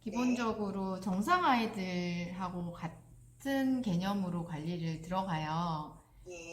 네. 기본적으로 정상 아이들하고 같은 개념으로 관리를 들어가요.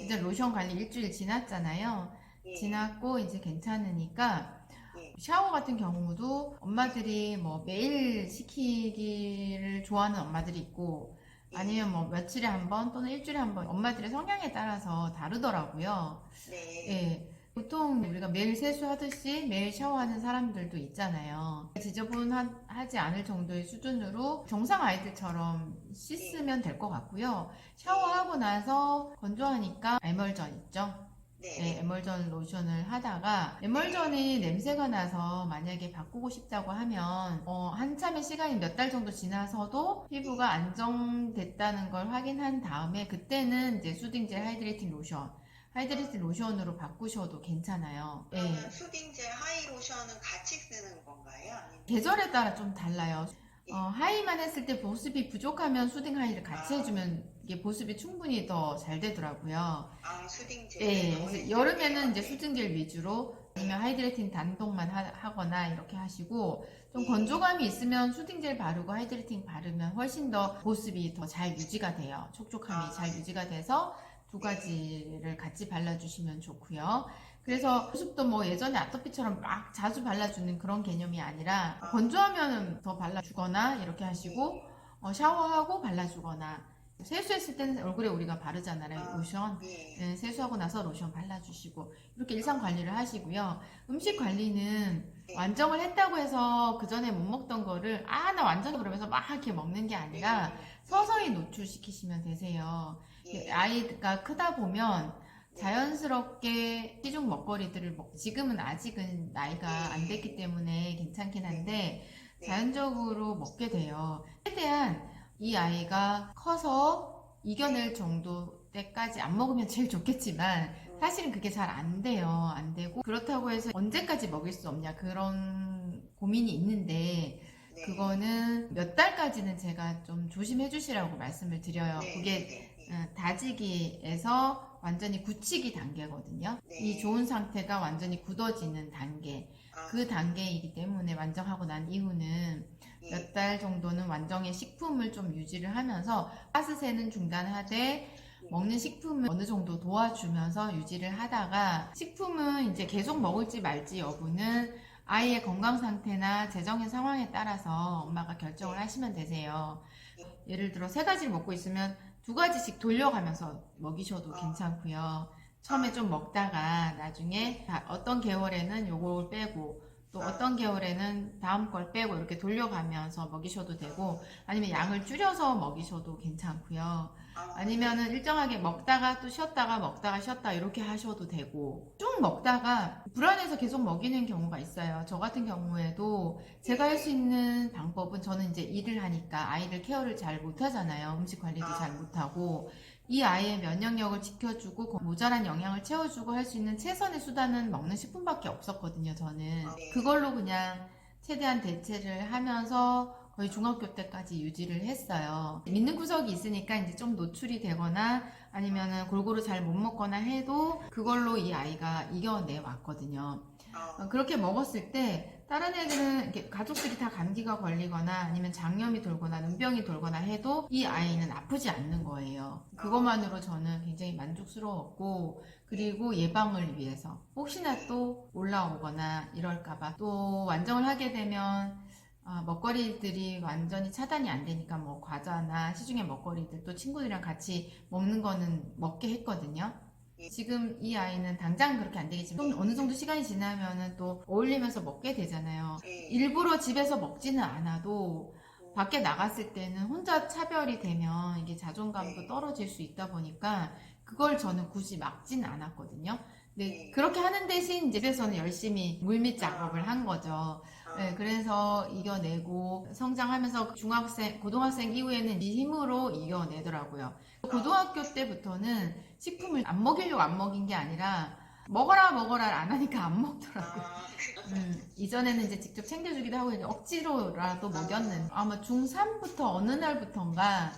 이제 예. 로션 관리 일주일 지났잖아요. 예. 지났고 이제 괜찮으니까 예. 샤워 같은 경우도 엄마들이 뭐 매일 시키기를 좋아하는 엄마들이 있고 아니면 예. 뭐 며칠에 한 번 또는 일주일에 한 번 엄마들의 성향에 따라서 다르더라고요. 네. 예. 보통 우리가 매일 세수하듯이 매일 샤워하는 사람들도 있잖아요. 지저분하지 않을 정도의 수준으로 정상 아이들처럼 예. 씻으면 될 것 같고요. 예. 샤워하고 나서 건조하니까 에멀전 있죠? 네, 네네. 에멀전 로션을 하다가 네. 에멀전이 냄새가 나서 만약에 바꾸고 싶다고 하면 한참의 시간이 몇 달 정도 지나서도 피부가 예. 안정됐다는 걸 확인한 다음에 그때는 이제 수딩젤 예. 하이드레이팅 로션으로 바꾸셔도 괜찮아요. 그러면 예. 수딩젤 하이로션은 같이 쓰는 건가요? 아니면 계절에 따라 좀 달라요. 예. 하이만 했을 때 보습이 부족하면 수딩 하이를 같이 아, 해주면 이게 보습이 충분히 더 잘 되더라고요. 수딩젤을 예, 그래서 여름에는 더해줄게요. 이제 네. 수증기를 위주로 아니면 네. 하이드레이팅 단독만 하거나 이렇게 하시고 좀 예. 건조감이 있으면 수딩젤 바르고 하이드레이팅 바르면 훨씬 더 보습이 더 잘 유지가 돼요. 촉촉함이 잘 아, 유지가 돼서 두 네. 가지를 같이 발라주시면 좋고요. 그래서 네. 보습도 뭐 예전에 아토피처럼 막 자주 발라주는 그런 개념이 아니라 아, 건조하면 더 발라주거나 이렇게 하시고 예. 샤워하고 발라주거나 세수했을 때는 얼굴에 우리가 바르잖아요. 아, 로션. 예. 네, 세수하고 나서 로션 발라주시고 이렇게 일상 아, 관리를 하시고요. 음식 예. 관리는 예. 완정을 했다고 해서 그 전에 못 먹던 거를 나 완전히 그러면서 막 이렇게 먹는 게 아니라 예. 서서히 노출시키시면 되세요. 예. 아이가 크다 보면 네. 자연스럽게 시중 먹거리들을 지금은 아직은 나이가 안 됐기 예. 때문에 괜찮긴 네. 한데 네. 자연적으로 먹게 돼요. 최대한 이 아이가 커서 네. 이겨낼 정도 때까지 안 먹으면 제일 좋겠지만 사실은 그게 잘 안 돼요. 안 되고 그렇다고 해서 언제까지 먹일 수 없냐 그런 고민이 있는데 네. 그거는 몇 달까지는 제가 좀 조심해 주시라고 말씀을 드려요. 네. 네. 그게 네. 네. 다지기에서 완전히 굳히기 단계거든요. 이 좋은 네. 상태가 완전히 굳어지는 단계. 그 아, 단계이기 때문에 완정하고 난 이후는 몇 예. 달 정도는 완정의 식품을 좀 유지를 하면서 가스세는 중단하되 예. 먹는 식품을 어느 정도 도와주면서 유지를 하다가 식품은 이제 계속 먹을지 말지 여부는 아이의 건강 상태나 재정의 상황에 따라서 엄마가 결정을 네. 하시면 되세요. 예. 예를 들어 세 가지를 먹고 있으면 두 가지씩 돌려가면서 먹이셔도 아, 괜찮고요. 처음에 아, 좀 먹다가 나중에 네. 어떤 계월에는 요걸 빼고 또 아, 어떤 계월에는 다음 걸 빼고 이렇게 돌려가면서 먹이셔도 되고 아, 아니면 네. 양을 줄여서 먹이셔도 괜찮고요. 네. 아니면은 일정하게 먹다가 또 쉬었다가 먹다가 쉬었다 이렇게 하셔도 되고 쭉 먹다가 불안해서 계속 먹이는 경우가 있어요. 저 같은 경우에도 제가 할 수 예. 있는 방법은 저는 이제 일을 하니까 아이를 케어를 잘 못하잖아요. 음식 관리도 잘 아, 못하고 이 아이의 면역력을 지켜주고 모자란 영양을 채워주고 할 수 있는 최선의 수단은 먹는 식품밖에 없었거든요. 저는 네. 그걸로 그냥 최대한 대체를 하면서 거의 중학교 때까지 유지를 했어요. 믿는 구석이 있으니까 이제 좀 노출이 되거나 아니면은 골고루 잘 못 먹거나 해도 그걸로 이 아이가 이겨내 왔거든요. 아, 그렇게 먹었을 때 다른 애들은 이렇게 가족들이 다 감기가 걸리거나 아니면 장염이 돌거나 눈병이 돌거나 해도 이 아이는 아프지 않는 거예요. 아, 그것만으로 저는 굉장히 만족스러웠고 예. 그리고 예방을 위해서 혹시나 예. 또 올라오거나 이럴까봐 또 완정을 하게 되면 먹거리들이 완전히 차단이 안 되니까 뭐 과자나 시중의 먹거리들 또 친구들이랑 같이 먹는 거는 먹게 했거든요. 예. 지금 이 아이는 당장 그렇게 안 되겠지만 좀 어느 정도 시간이 지나면은 또 어울리면서 먹게 되잖아요. 예. 일부러 집에서 먹지는 않아도 밖에 나갔을 때는 혼자 차별이 되면 이게 자존감도 네. 떨어질 수 있다 보니까 그걸 저는 굳이 막지는 않았거든요. 근데 예. 그렇게 하는 대신 집에서는 열심히 물밑 작업을 아, 한 거죠. 네, 아, 그래서 이겨내고 성장하면서 중학생, 고등학생 이후에는 이 힘으로 이겨내더라고요. 아, 고등학교 때부터는 식품을 예. 안 먹이려고 안 먹인 게 아니라 먹어라 먹어라 안 하니까 안 먹더라고요. 아, 이전에는 이제 직접 챙겨주기도 하고 이제 억지로라도 먹였는데 아, 아마 중3부터 어느 날부턴가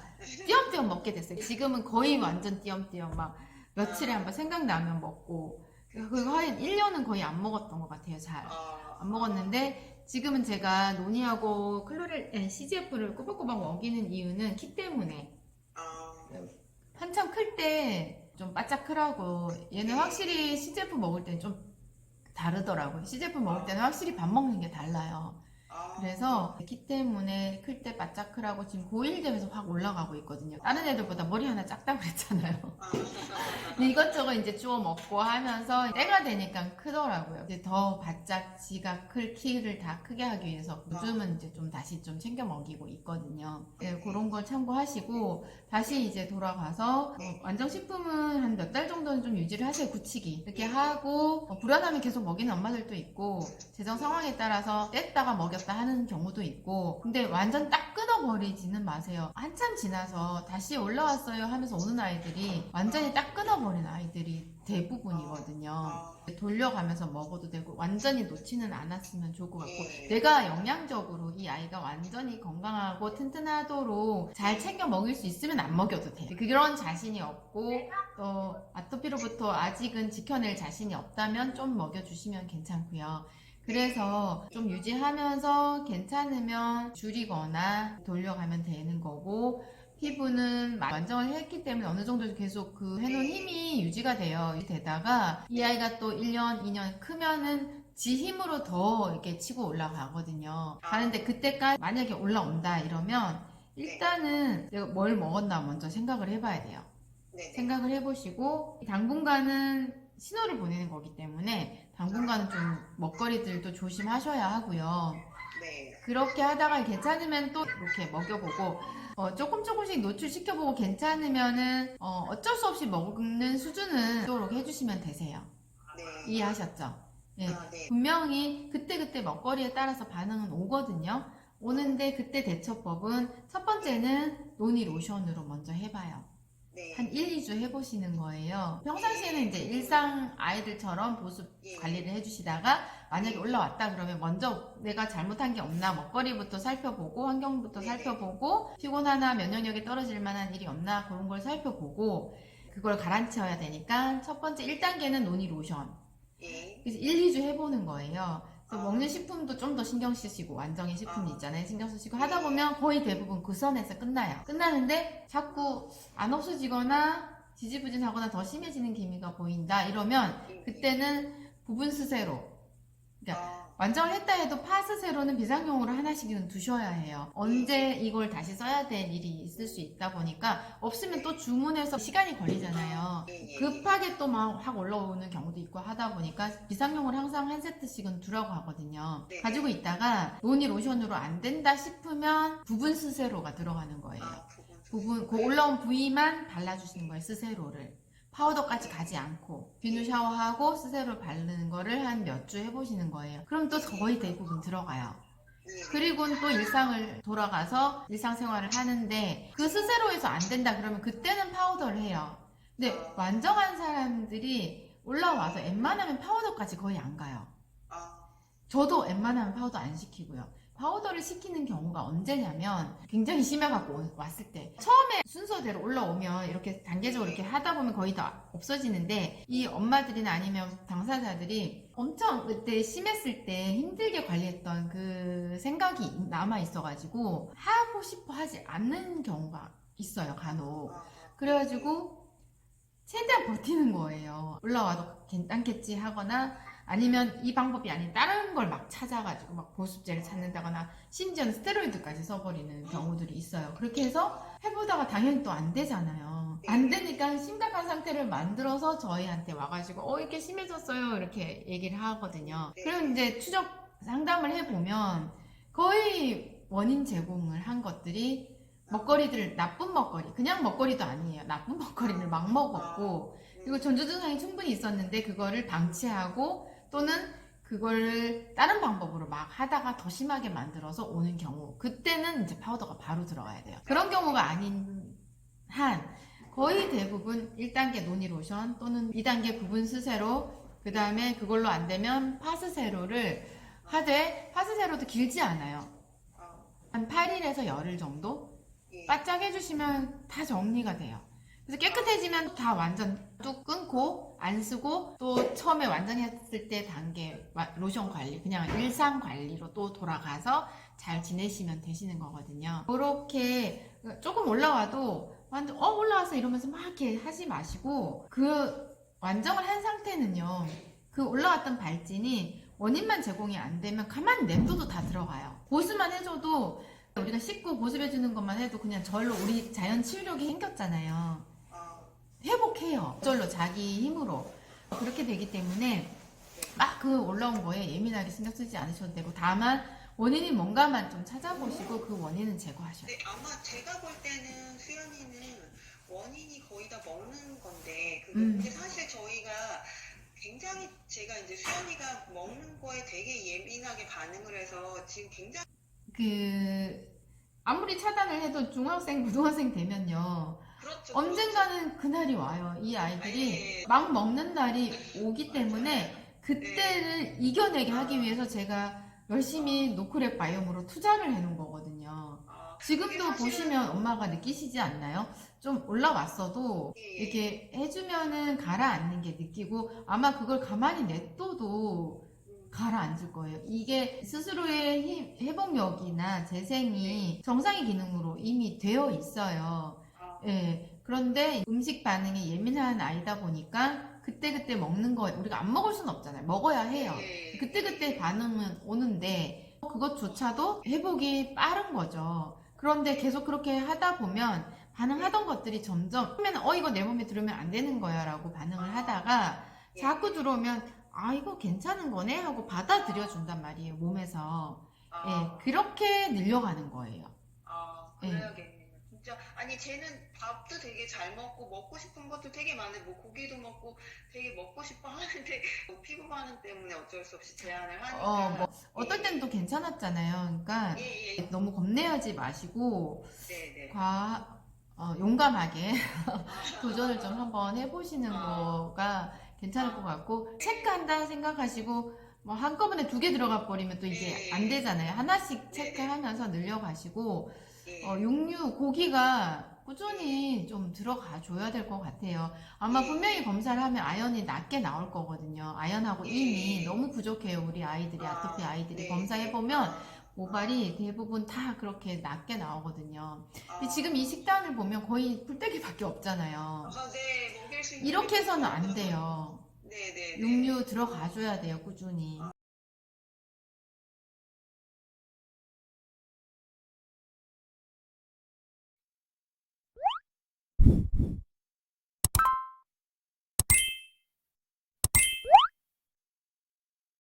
띄엄띄엄 먹게 됐어요. 지금은 거의 완전 띄엄띄엄 막 며칠에 한 번 아, 생각나면 먹고 그거 그쵸. 한 1년은 거의 안 먹었던 것 같아요. 잘. 아, 안 아, 먹었는데 지금은 제가 노니하고 CGF를 꼬박꼬박 먹이는 이유는 키 때문에. 어, 한참 클 때 좀 바짝 크라고. 얘는 확실히 CGF 먹을 때는 좀 다르더라고요. CGF 먹을 때는 확실히 밥 먹는 게 달라요. 그래서 키 때문에 클 때 바짝 크라고 지금 고1 되면서 확 올라가고 있거든요. 다른 애들보다 머리 하나 작다고 그랬잖아요. 근데 이것저것 이제 주워 먹고 하면서 때가 되니까 크더라고요. 이제 더 바짝 지가 키를 다 크게 하기 위해서 요즘은 이제 좀 다시 좀 챙겨 먹이고 있거든요. 네, 그런 걸 참고하시고 다시 이제 돌아가서 완정식품은 한 몇 달 정도는 좀 유지를 하세요. 굳히기 이렇게 하고 불안하면 계속 먹이는 엄마들도 있고 재정 상황에 따라서 뗐다가 먹였다 하는 경우도 있고 근데 완전 딱 끊어버리지는 마세요. 한참 지나서 다시 올라왔어요 하면서 오는 아이들이 완전히 딱 끊어버린 아이들이 대부분이거든요. 돌려가면서 먹어도 되고 완전히 놓지는 않았으면 좋을 것 같고 내가 영양적으로 이 아이가 완전히 건강하고 튼튼하도록 잘 챙겨 먹일 수 있으면 안 먹여도 돼요. 그런 자신이 없고 또 아토피로부터 아직은 지켜낼 자신이 없다면 좀 먹여주시면 괜찮고요. 그래서 좀 유지하면서 괜찮으면 줄이거나 돌려가면 되는 거고 피부는 완정을 했기 때문에 어느 정도 계속 그 해놓은 힘이 유지가 돼요. 되다가 이 아이가 또 1년, 2년 크면은 지 힘으로 더 이렇게 치고 올라가거든요. 가는데 그때까지 만약에 올라온다 이러면 일단은 내가 뭘 먹었나 먼저 생각을 해봐야 돼요. 생각을 해보시고 당분간은 신호를 보내는 거기 때문에 당분간은 좀 먹거리들도 조심하셔야 하고요. 그렇게 하다가 괜찮으면 또 이렇게 먹여보고 조금씩 노출시켜보고 괜찮으면은 어쩔 수 없이 먹는 수준은 이렇게 해주시면 되세요. 이해하셨죠? 네. 분명히 그때그때 먹거리에 따라서 반응은 오거든요. 오는데 그때 대처법은 첫 번째는 노니 로션으로 먼저 해봐요. 한 1, 2주 해보시는 거예요. 평상시에는 이제 일상 아이들처럼 보습 관리를 해주시다가 만약에 올라왔다 그러면 먼저 내가 잘못한 게 없나 먹거리부터 살펴보고 환경부터 살펴보고 피곤하나 면역력이 떨어질 만한 일이 없나 그런 걸 살펴보고 그걸 가라앉혀야 되니까 첫 번째 1단계는 노니 로션. 그래서 1, 2주 해보는 거예요. 그래서 먹는 식품도 좀 더 신경 쓰시고 완정의 식품이 있잖아요. 신경 쓰시고 하다 보면 거의 대부분 그 선에서 끝나요. 끝나는데 자꾸 안 없어지거나 지지부진하거나 더 심해지는 기미가 보인다 이러면 그때는 부분 스세로 그러니까 완정을 했다 해도 파스세로는 비상용으로 하나씩은 두셔야 해요. 언제 이걸 다시 써야 될 일이 있을 수 있다 보니까 없으면 또 주문해서 시간이 걸리잖아요. 급하게 또 막 확 올라오는 경우도 있고 하다 보니까 비상용으로 항상 한 세트씩은 두라고 하거든요. 가지고 있다가 노니 로션으로 안 된다 싶으면 부분 스세로가 들어가는 거예요. 그 올라온 부위만 발라주시는 거예요. 스세로를. 파우더까지 가지 않고 비누 샤워하고 스세로 바르는 거를 한 몇 주 해보시는 거예요. 그럼 또 거의 대부분 들어가요. 그리고는 또 일상을 돌아가서 일상생활을 하는데 그 스세로에서 안 된다 그러면 그때는 파우더를 해요. 근데 완정한 사람들이 올라와서 웬만하면 파우더까지 거의 안 가요. 저도 웬만하면 파우더 안 시키고요. 파우더를 시키는 경우가 언제냐면 굉장히 심해갖고 왔을 때 처음에 순서대로 올라오면 이렇게 단계적으로 이렇게 하다 보면 거의 다 없어지는데 이 엄마들이나 아니면 당사자들이 엄청 그때 심했을 때 힘들게 관리했던 그 생각이 남아 있어가지고 하고 싶어 하지 않는 경우가 있어요. 간혹. 그래가지고 최대한 버티는 거예요. 올라와도 괜찮겠지 하거나 아니면 이 방법이 아닌 다른 걸 막 찾아가지고 막 보습제를 찾는다거나 심지어는 스테로이드까지 써버리는 경우들이 있어요. 그렇게 해서 해보다가 당연히 또 안 되잖아요. 안 되니까 심각한 상태를 만들어서 저희한테 와가지고 이렇게 심해졌어요 이렇게 얘기를 하거든요. 그럼 이제 추적 상담을 해보면 거의 원인 제공을 한 것들이 먹거리들 나쁜 먹거리 그냥 먹거리도 아니에요. 나쁜 먹거리를 막 먹었고 그리고 전조 증상이 충분히 있었는데 그거를 방치하고 또는 그걸 다른 방법으로 막 하다가 더 심하게 만들어서 오는 경우 그때는 이제 파우더가 바로 들어가야 돼요. 그런 경우가 아닌 한 거의 대부분 1단계 노니 로션 또는 2단계 부분 스세로 그 다음에 그걸로 안 되면 파스세로를 하되 파스세로도 길지 않아요. 한 8일에서 열흘 정도 바짝 해주시면 다 정리가 돼요. 그래서 깨끗해지면 다 완전 뚝 끊고 안 쓰고 또 처음에 완성했을 때 단계 로션 관리 그냥 일상 관리로 또 돌아가서 잘 지내시면 되시는 거거든요. 그렇게 조금 올라와도 완전 올라와서 이러면서 막 이렇게 하지 마시고 그 완성을 한 상태는요. 그 올라왔던 발진이 원인만 제공이 안 되면 가만히 냅둬도 다 들어가요. 보습만 해줘도 우리가 씻고 보습해주는 것만 해도 그냥 절로 우리 자연 치유력이 생겼잖아요. 회복해요. 저절로 자기 힘으로. 그렇게 되기 때문에 막 그 올라온 거에 예민하게 신경 쓰지 않으셔도 되고 다만 원인이 뭔가만 좀 찾아보시고 그 원인은 제거하셔야 돼요. 네, 아마 제가 볼 때는 수연이는 원인이 거의 다 먹는 건데 근데 사실 저희가 굉장히 제가 이제 수연이가 먹는 거에 되게 예민하게 반응을 해서 지금 굉장히 아무리 차단을 해도 중학생, 고등학생 되면요. 그렇죠. 언젠가는 그날이 와요. 이 아이들이 네. 막 먹는 날이 오기 때문에 그때를 이겨내게 하기 위해서 제가 열심히 노크랩 바이옴으로 투자를 해놓은 거거든요. 지금도 사실은- 보시면 엄마가 느끼시지 않나요? 좀 올라왔어도 이렇게 해주면은 가라앉는 게 느끼고 아마 그걸 가만히 냅둬도 가라앉을 거예요. 이게 스스로의 회복력이나 재생이 정상의 기능으로 이미 되어 있어요. 예. 그런데 음식 반응에 예민한 아이다 보니까 그때그때 먹는 거 우리가 안 먹을 수는 없잖아요. 먹어야 해요. 그때그때 반응은 오는데 그것조차도 회복이 빠른 거죠. 그런데 계속 그렇게 하다 보면 반응하던 것들이 점점 처음에는 이거 내 몸에 들으면 안 되는 거야 라고 반응을 하다가 자꾸 들어오면 이거 괜찮은 거네 하고 받아들여 준단 말이에요. 몸에서. 예, 그렇게 늘려가는 거예요. 그래야겠네요. 진짜 아니 쟤는 밥도 되게 잘 먹고 싶은 것도 되게 많은데 뭐 고기도 먹고 되게 먹고 싶어 하는데 뭐 피부 반응 때문에 어쩔 수 없이 제한을 하니까 어떨 때는 또 괜찮았잖아요. 그러니까 너무 겁내하지 마시고 네네. 용감하게 도전을 좀 한번 해보시는 거가 괜찮을 것 같고 체크한다 생각하시고 뭐 한꺼번에 2개 들어가 버리면 또 이게 안 되잖아요. 하나씩 체크하면서 늘려가시고 육류, 고기가 꾸준히 좀 들어가 줘야 될 것 같아요. 아마 분명히 검사를 하면 아연이 낮게 나올 거거든요. 아연하고 인이 너무 부족해요. 우리 아이들이, 아토피 아이들이 검사해보면 모발이 대부분 다 그렇게 낮게 나오거든요. 근데 지금 이 식단을 보면 거의 풀떼기밖에 없잖아요. 네, 먹일 수 있는 이렇게 해서는 안 돼요. 네네. 육류 들어가줘야 돼요, 꾸준히.